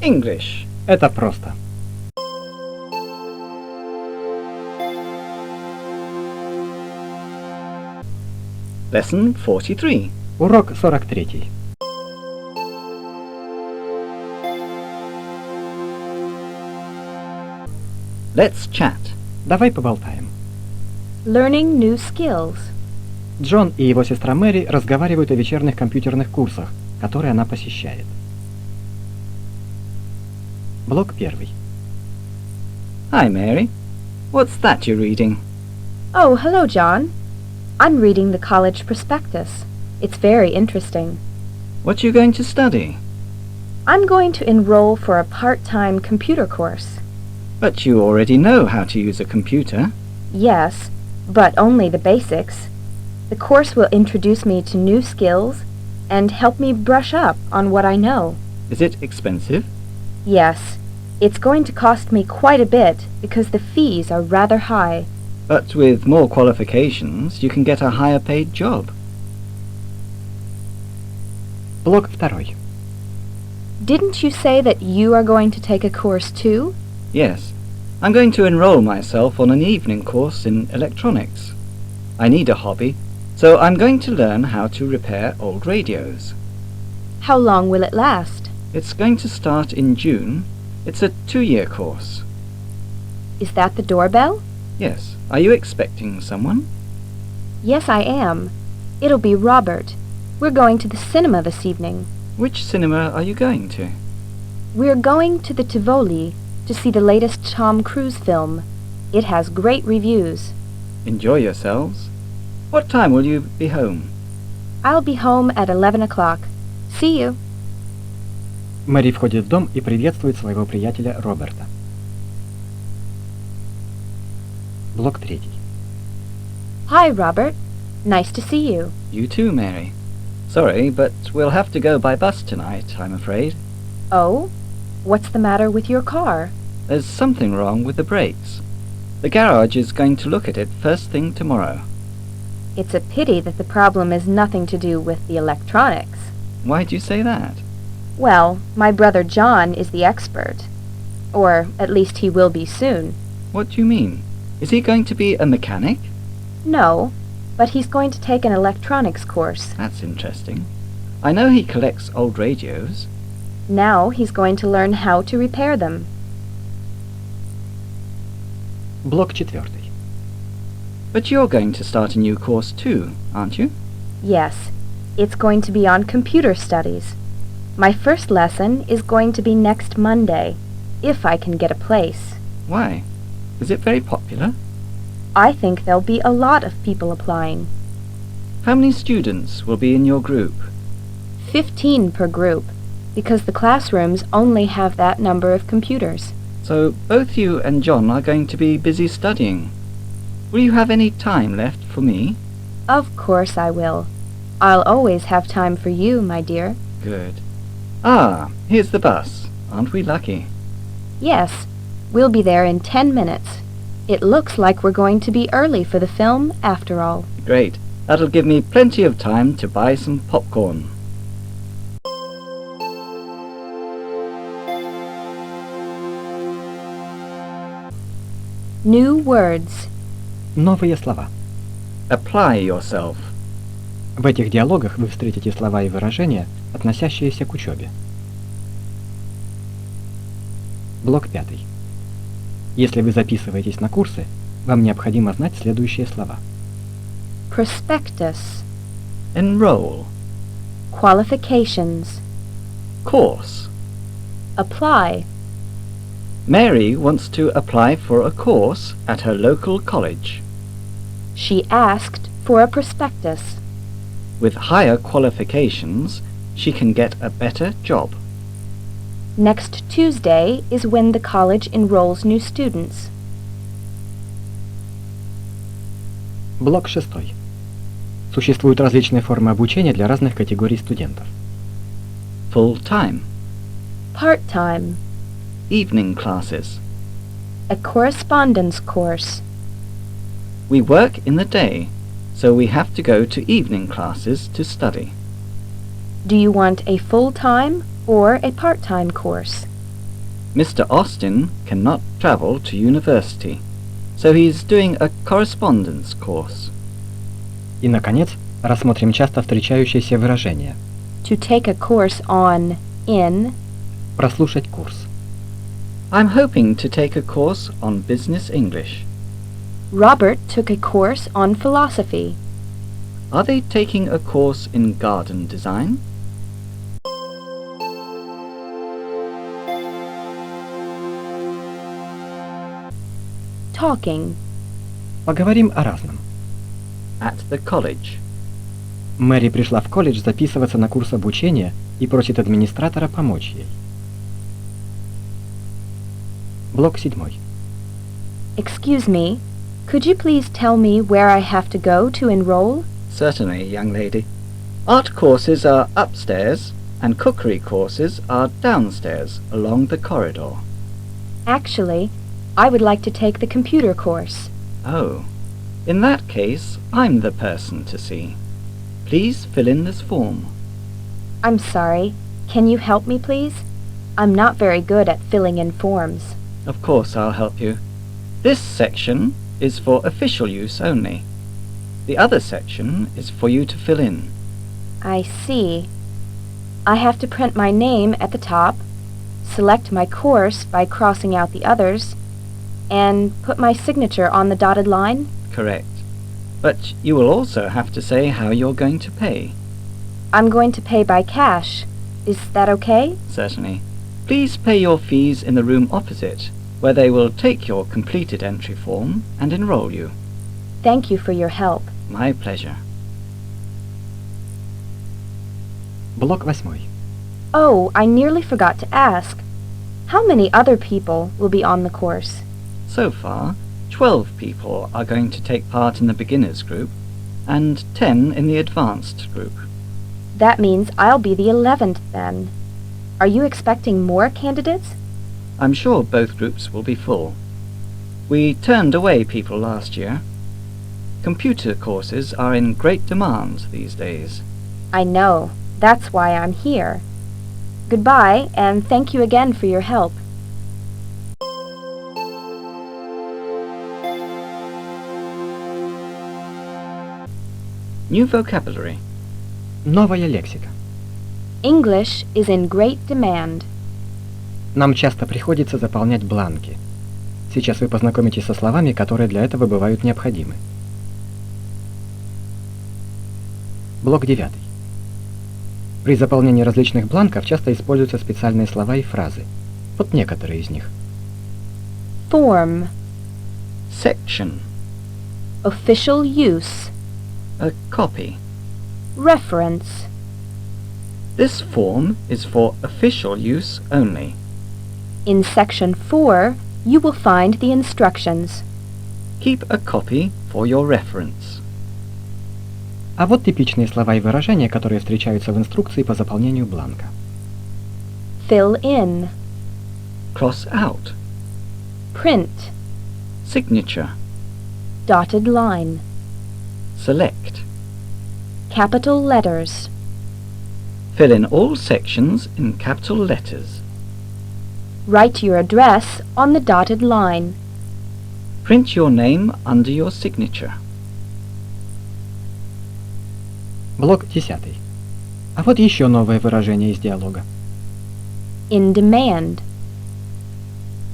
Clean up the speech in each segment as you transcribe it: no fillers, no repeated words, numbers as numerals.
English. Это просто. Lesson 43. Урок 43. Let's chat. Давай поболтаем. Learning new skills. Джон и его сестра Мэри разговаривают о вечерних компьютерных курсах, которые она посещает. Блок 1. Hi, Mary. What's that you're reading? Oh, hello, John. I'm reading the college prospectus. It's very interesting. What are you going to study? I'm going to enroll for a part-time computer course. But you already know how to use a computer. Yes, but only the basics. The course will introduce me to new skills and help me brush up on what I know. Is it expensive? Yes, it's going to cost me quite a bit because the fees are rather high. But with more qualifications, you can get a higher paid job. Блок 2. Didn't you say that you are going to take a course too? Yes, I'm going to enroll myself on an evening course in electronics. I need a hobby, so I'm going to learn how to repair old radios. How long will it last? It's going to start in June. It's a 2-year course. Is that the doorbell? Yes. Are you expecting someone? Yes, I am. It'll be Robert. We're going to the cinema this evening. Which cinema are you going to? We're going to the Tivoli to see the latest Tom Cruise film. It has great reviews. Enjoy yourselves. What time will you be home? I'll be home at 11 o'clock. See you. Мэри входит в дом и приветствует своего приятеля Роберта. Блок 3. Hi, Robert. Nice to see you. You too, Mary. Sorry, but we'll have to go by bus tonight, I'm afraid. Oh? What's the matter with your car? There's something wrong with the brakes. The garage is going to look at it first thing tomorrow. It's a pity that the problem is nothing to do with the electronics. Why do you say that? Well, my brother John is the expert. Or at least he will be soon. What do you mean? Is he going to be a mechanic? No, but he's going to take an electronics course. That's interesting. I know he collects old radios. Now he's going to learn how to repair them. Блок 4. But you're going to start a new course too, aren't you? Yes, it's going to be on computer studies. My first lesson is going to be next Monday, if I can get a place. Why? Is it very popular? I think there'll be a lot of people applying. How many students will be in your group? 15 per group, because the classrooms only have that number of computers. So both you and John are going to be busy studying. Will you have any time left for me? Of course I will. I'll always have time for you, my dear. Good. Ah, here's the bus. Aren't we lucky? Yes, we'll be there in 10 minutes. It looks like we're going to be early for the film, after all. Great. That'll give me plenty of time to buy some popcorn. New words. Новые слова. Apply yourself. В этих диалогах вы встретите слова и выражения, относящиеся к учебе. Блок 5. Если вы записываетесь на курсы, вам необходимо знать следующие слова. Prospectus. Enroll. Qualifications. Course. Apply. Mary wants to apply for a course at her local college. She asked for a prospectus. With higher qualifications, she can get a better job. Next Tuesday is when the college enrolls new students. Блок 6. Существуют различные формы обучения для разных категорий студентов. Full-time. Part-time. Evening classes. A correspondence course. We work in the day, so we have to go to evening classes to study. Do you want a full-time or a part-time course? Mr. Austin cannot travel to university, so he's doing a correspondence course. И, наконец, рассмотрим часто встречающиеся выражения. To take a course on, in. Прослушать курс. I'm hoping to take a course on business English. Robert took a course on philosophy. Are they taking a course in garden design? Talking. Поговорим о разном. At the college. Мэри пришла в колледж записываться на курс обучения и просит администратора помочь ей. Блок 7. Excuse me, could you please tell me where I have to go to enroll? Certainly, young lady. Art courses are upstairs, and cookery courses are downstairs along the corridor. Actually, I would like to take the computer course. Oh, in that case, I'm the person to see. Please fill in this form. I'm sorry, can you help me please? I'm not very good at filling in forms. Of course, I'll help you. This section is for official use only. The other section is for you to fill in. I see. I have to print my name at the top, select my course by crossing out the others, and put my signature on the dotted line? Correct. But you will also have to say how you're going to pay. I'm going to pay by cash. Is that okay? Certainly. Please pay your fees in the room opposite, where they will take your completed entry form and enroll you. Thank you for your help. My pleasure. Блок 8. Oh, I nearly forgot to ask. How many other people will be on the course? So far, 12 people are going to take part in the beginners group, and 10 in the advanced group. That means I'll be the 11th then. Are you expecting more candidates? I'm sure both groups will be full. We turned away people last year. Computer courses are in great demand these days. I know. That's why I'm here. Goodbye, and thank you again for your help. New vocabulary. Новая лексика. English is in great demand. Нам часто приходится заполнять бланки. Сейчас вы познакомитесь со словами, которые для этого бывают необходимы. Блок 9. При заполнении различных бланков часто используются специальные слова и фразы. Вот некоторые из них. Form. Section. Official use. A copy. Reference. This form is for official use only. In section 4, you will find the instructions. Keep a copy for your reference. А вот типичные слова и выражения, которые встречаются в инструкции по заполнению бланка. Fill in. Cross out. Print. Signature. Dotted line. Select. Capital letters. Fill in all sections in capital letters. Write your address on the dotted line. Print your name under your signature. Блок 10. А вот еще новое выражение из диалога. In demand.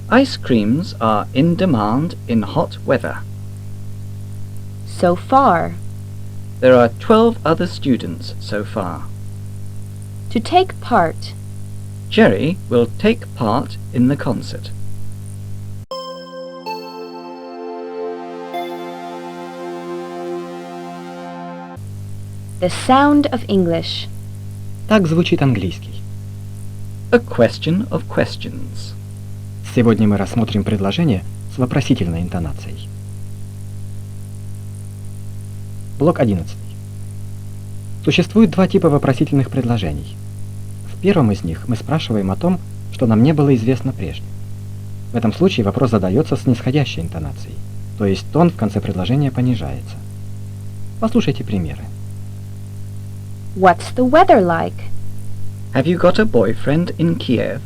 Ice creams are in demand in hot weather. So far. There are 12 other students so far. To take part. Jerry will take part in the concert. The sound of English. Так звучит английский. A question of questions. Сегодня мы рассмотрим предложение с вопросительной интонацией. Блок 11. Существует два типа вопросительных предложений. В первом из них мы спрашиваем о том, что нам не было известно прежде. В этом случае вопрос задается с нисходящей интонацией, то есть тон в конце предложения понижается. Послушайте примеры. What's the weather like? Have you got a boyfriend in Kiev?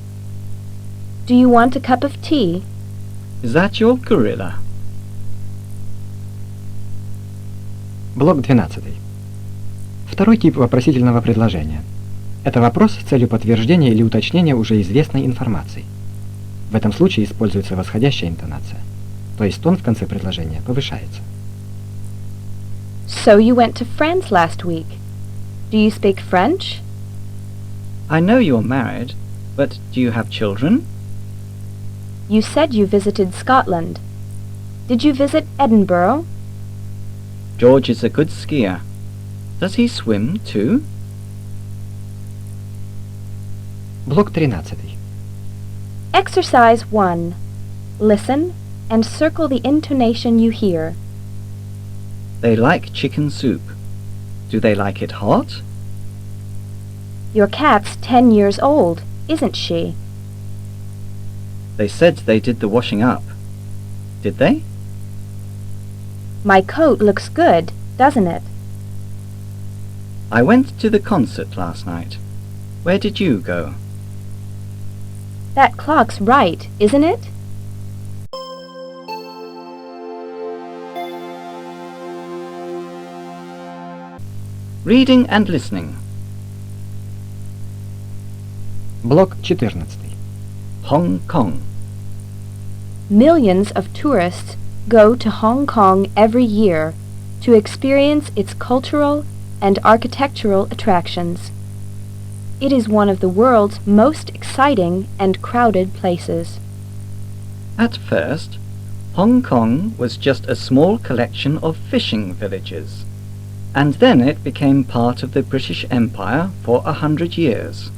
Do you want a cup of tea? Is that your gorilla? Блок 12. Второй тип вопросительного предложения. Это вопрос с целью подтверждения или уточнения уже известной информации. В этом случае используется восходящая интонация, то есть тон в конце предложения повышается. So you went to France last week. Do you speak French? I know you're married, but do you have children? You said you visited Scotland. Did you visit Edinburgh? George is a good skier. Does he swim too? Блок 13. Exercise 1. Listen and circle the intonation you hear. They like chicken soup. Do they like it hot? Your cat's 10 years old, isn't she? They said they did the washing up. Did they? My coat looks good, doesn't it? I went to the concert last night. Where did you go? That clock's right, isn't it? Reading and listening. Блок 14. Hong Kong. Millions of tourists go to Hong Kong every year to experience its cultural and architectural attractions. It is one of the world's most exciting and crowded places. At first, Hong Kong was just a small collection of fishing villages, and then it became part of the British Empire for 100 years.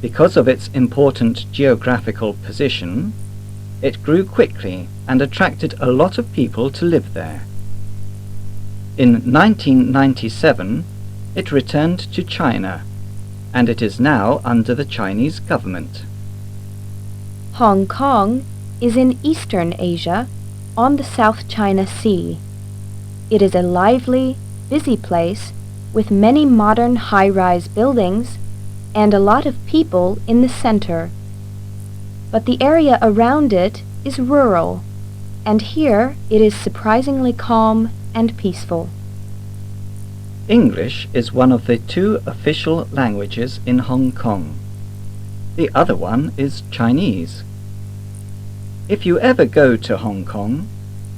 Because of its important geographical position, it grew quickly and attracted a lot of people to live there. In 1997, it returned to China, and it is now under the Chinese government. Hong Kong is in Eastern Asia, on the South China Sea. It is a lively, busy place with many modern high-rise buildings and a lot of people in the center. But the area around it is rural, and here it is surprisingly calm and peaceful. English is one of the two official languages in Hong Kong. The other one is Chinese. If you ever go to Hong Kong,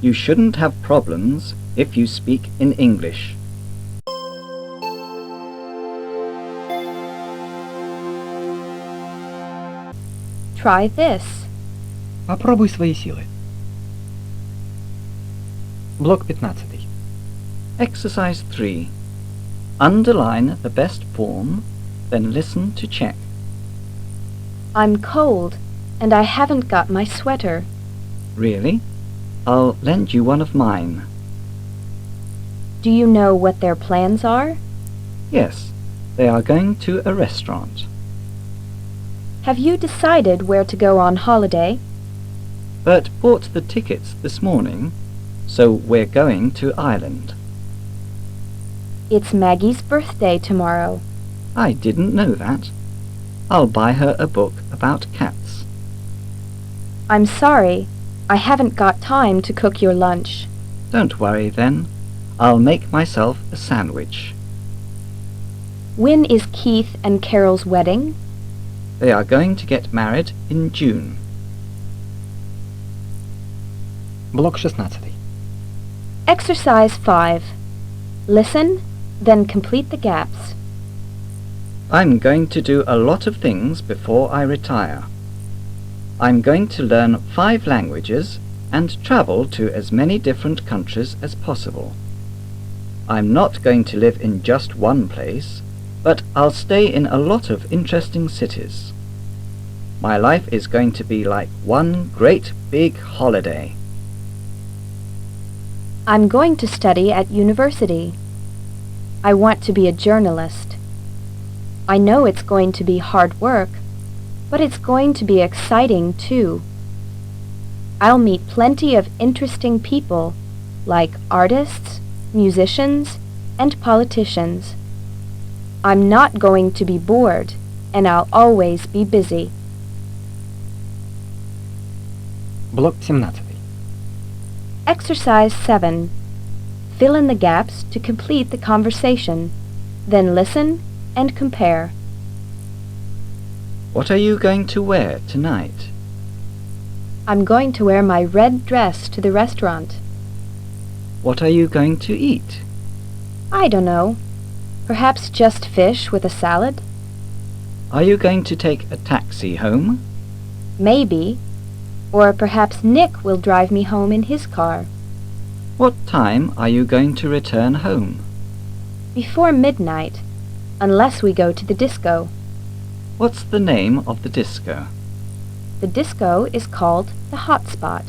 you shouldn't have problems if you speak in English. Try this. Попробуй свои силы. Блок 15. Exercise 3. Underline the best form, then listen to check. I'm cold, and I haven't got my sweater. Really? I'll lend you one of mine. Do you know what their plans are? Yes, they are going to a restaurant. Have you decided where to go on holiday? Bert bought the tickets this morning, so we're going to Ireland. It's Maggie's birthday tomorrow. I didn't know that. I'll buy her a book about cats. I'm sorry, I haven't got time to cook your lunch. Don't worry then. I'll make myself a sandwich. When is Keith and Carol's wedding? They are going to get married in June. Блок 16. Exercise 5. Listen, then complete the gaps. I'm going to do a lot of things before I retire. I'm going to learn 5 languages and travel to as many different countries as possible. I'm not going to live in just one place, but I'll stay in a lot of interesting cities. My life is going to be like one great big holiday. I'm going to study at university. I want to be a journalist. I know it's going to be hard work, but it's going to be exciting too. I'll meet plenty of interesting people, like artists, musicians, and politicians. I'm not going to be bored, and I'll always be busy. Блок 17. Exercise 7. Fill in the gaps to complete the conversation. Then listen and compare. What are you going to wear tonight? I'm going to wear my red dress to the restaurant. What are you going to eat? I don't know. Perhaps just fish with a salad? Are you going to take a taxi home? Maybe. Or perhaps Nick will drive me home in his car. What time are you going to return home? Before midnight, unless we go to the disco. What's the name of the disco? The disco is called the Hot Spot.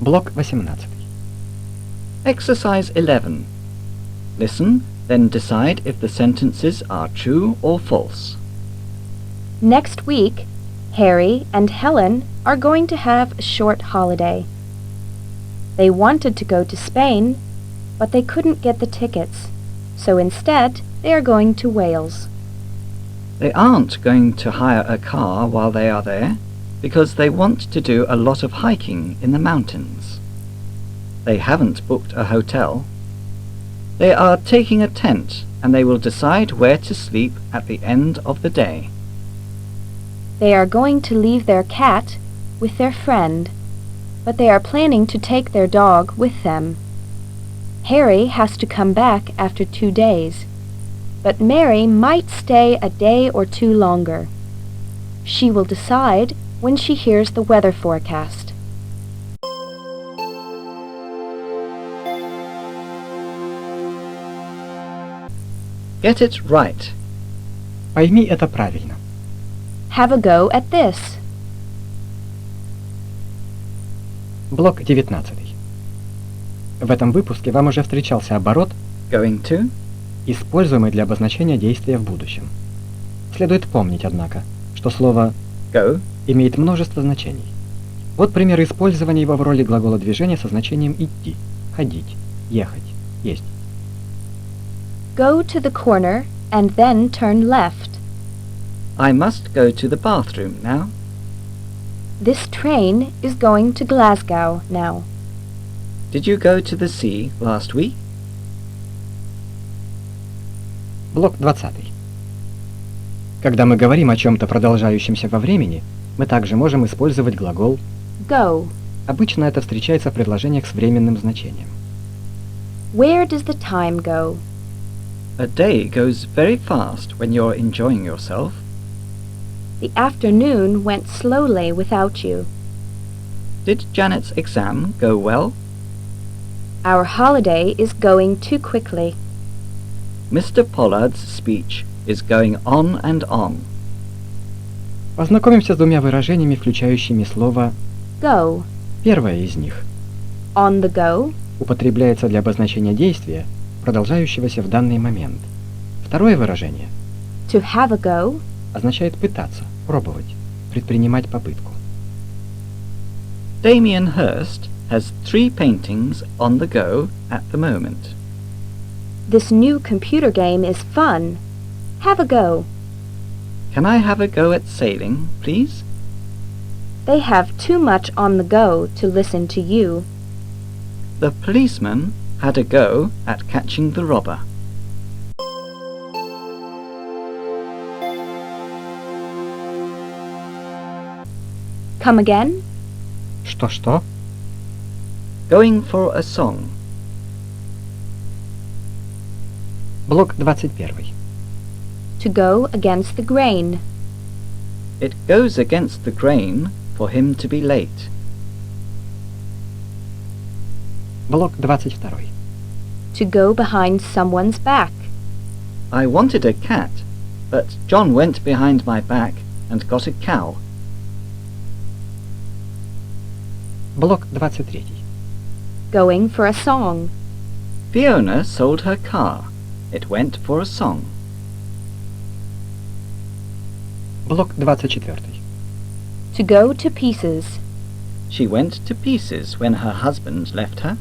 Блок 18. Exercise 11. Listen, then decide if the sentences are true or false. Next week, Harry and Helen are going to have a short holiday. They wanted to go to Spain, but they couldn't get the tickets, so instead they are going to Wales. They aren't going to hire a car while they are there, because they want to do a lot of hiking in the mountains. They haven't booked a hotel. They are taking a tent, and they will decide where to sleep at the end of the day. They are going to leave their cat with their friend, but they are planning to take their dog with them. Harry has to come back after 2 days, but Mary might stay a day or two longer. She will decide when she hears the weather forecast. Get it right. Пойми это правильно. Have a go at this. Блок 19. В этом выпуске вам уже встречался оборот, Going to, используемый для обозначения действия в будущем. Следует помнить, однако, что слово go, имеет множество значений. Вот пример использования его в роли глагола движения со значением идти, ходить, ехать, есть. Go to the corner and then turn left. I must go to the bathroom now. This train is going to Glasgow now. Did you go to the sea last week? Блок 20. Когда мы говорим о чем-то продолжающемся во времени, мы также можем использовать глагол. Go. Обычно это встречается в предложениях с временным значением. Where does the time go? A day goes very fast when you're enjoying yourself. The afternoon went slowly without you. Did Janet's exam go well? Our holiday is going too quickly. Mr. Pollard's speech is going on and on. Познакомимся с двумя выражениями, включающими слово Go. Первое из них On the go. употребляется для обозначения действия, продолжающегося в данный момент. Второе выражение To have a go. означает пытаться, пробовать, предпринимать попытку. Damien Hirst has 3 paintings on the go at the moment. This new computer game is fun. Have a go. Can I have a go at sailing, please? They have too much on the go to listen to you. The policeman had a go at catching the robber. Come again? Что-что? Going for a song. Блок 21. To go against the grain. It goes against the grain for him to be late. Блок 22. To go behind someone's back. I wanted a cat, but John went behind my back and got a cow. Блок 23. Going for a song. Fiona sold her car. It went for a song. Блок 24. To go to pieces. She went to pieces when her husband left her.